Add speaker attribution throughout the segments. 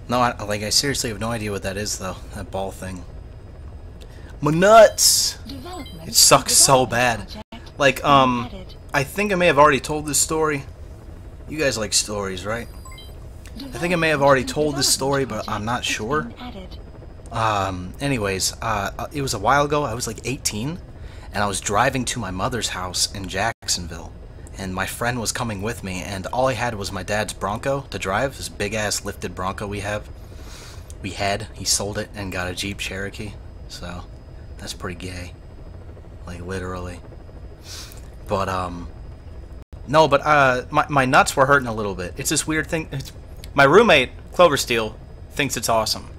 Speaker 1: No, I seriously have no idea what that is, though. That ball thing. My nuts! It sucks so bad. Like, I think I may have already told this story. You guys like stories, right? I think I may have already told this story, but I'm not sure. Anyways, it was a while ago. I was like 18, and I was driving to my mother's house in Jacksonville. And my friend was coming with me, and all I had was my dad's Bronco to drive, this big-ass lifted Bronco we have. He sold it and got a Jeep Cherokee, so that's pretty gay. Like, literally. But, no, but, my nuts were hurting a little bit. It's this weird thing. My roommate, Cloversteel, thinks it's awesome.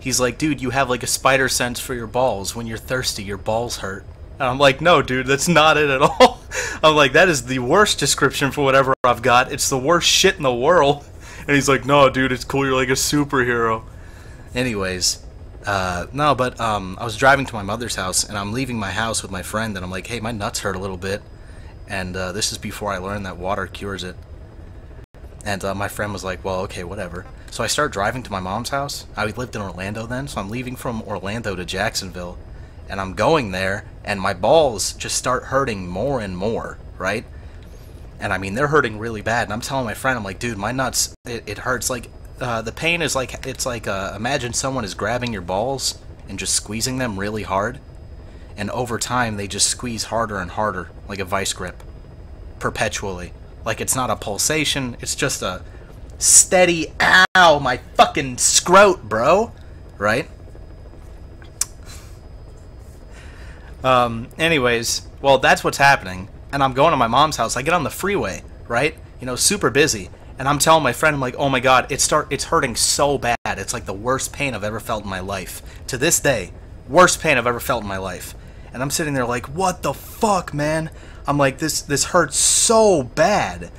Speaker 1: He's like, dude, you have like a spider sense for your balls. When you're thirsty, your balls hurt. And I'm like, no, dude, that's not it at all. I'm like, that is the worst description for whatever I've got. It's the worst shit in the world. And he's like, no, dude, it's cool. You're like a superhero. Anyways, no, but I was driving to my mother's house, and I'm leaving my house with my friend, and I'm like, hey, my nuts hurt a little bit. And this is before I learned that water cures it. And my friend was like, well, okay, whatever. So I start driving to my mom's house. I lived in Orlando then, so I'm leaving from Orlando to Jacksonville. And I'm going there, and my balls just start hurting more and more, right? And I mean, they're hurting really bad. And I'm telling my friend, I'm like, dude, my nuts, it hurts. Like, the pain is like, it's like, imagine someone is grabbing your balls and just squeezing them really hard. And over time, they just squeeze harder and harder, like a vice grip. Perpetually. Like, it's not a pulsation, it's just a steady, ow, my fucking scrote, bro. Right? Anyways, well, that's what's happening, and I'm going to my mom's house. I get on the freeway, right? You know, super busy, and I'm telling my friend, I'm like, oh my god, it's hurting so bad. It's like the worst pain I've ever felt in my life. To this day, worst pain I've ever felt in my life. And I'm sitting there like, what the fuck, man? I'm like, this hurts so bad.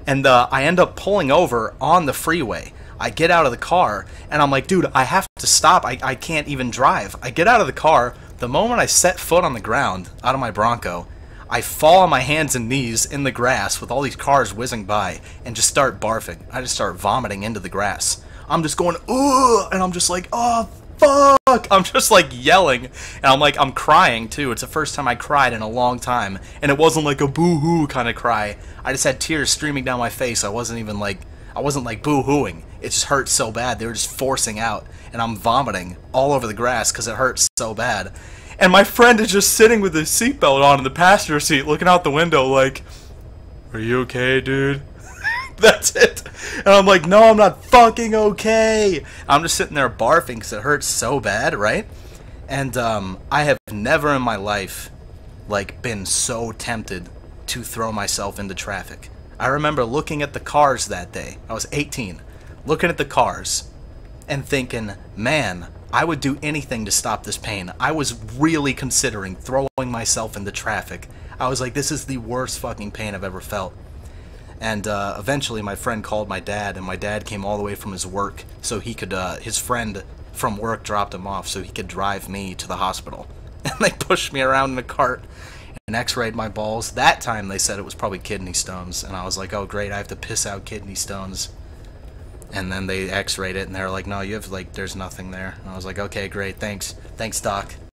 Speaker 1: And I end up pulling over on the freeway. I get out of the car, and I'm like, dude, I have to stop. I can't even drive. I get out of the car. The moment I set foot on the ground, out of my Bronco, I fall on my hands and knees in the grass with all these cars whizzing by and just start barfing. I just start vomiting into the grass. I'm just going, ugh, and I'm just like, oh, fuck. I'm just like yelling, and I'm crying too. It's the first time I cried in a long time, and it wasn't like a boo-hoo kind of cry. I just had tears streaming down my face. I wasn't like boo-hooing. It just hurt so bad. They were just forcing out, and I'm vomiting all over the grass because it hurts so bad. And my friend is just sitting with his seatbelt on in the passenger seat, looking out the window like, are you okay, dude? That's it. And I'm like, no, I'm not fucking okay. I'm just sitting there barfing because it hurts so bad, right? And I have never in my life, like, been so tempted to throw myself into traffic. I remember looking at the cars that day. I was 18. Looking at the cars and thinking, man, I would do anything to stop this pain. I was really considering throwing myself into traffic. I was like, this is the worst fucking pain I've ever felt. And eventually my friend called my dad, and my dad came all the way from his work so he could, his friend from work dropped him off so he could drive me to the hospital. And they pushed me around in a cart and x-rayed my balls. That time they said it was probably kidney stones, and I was like, oh great, I have to piss out kidney stones. And then they x-rayed it, and they were like, no, you have, like, there's nothing there. And I was like, okay, great, thanks, doc.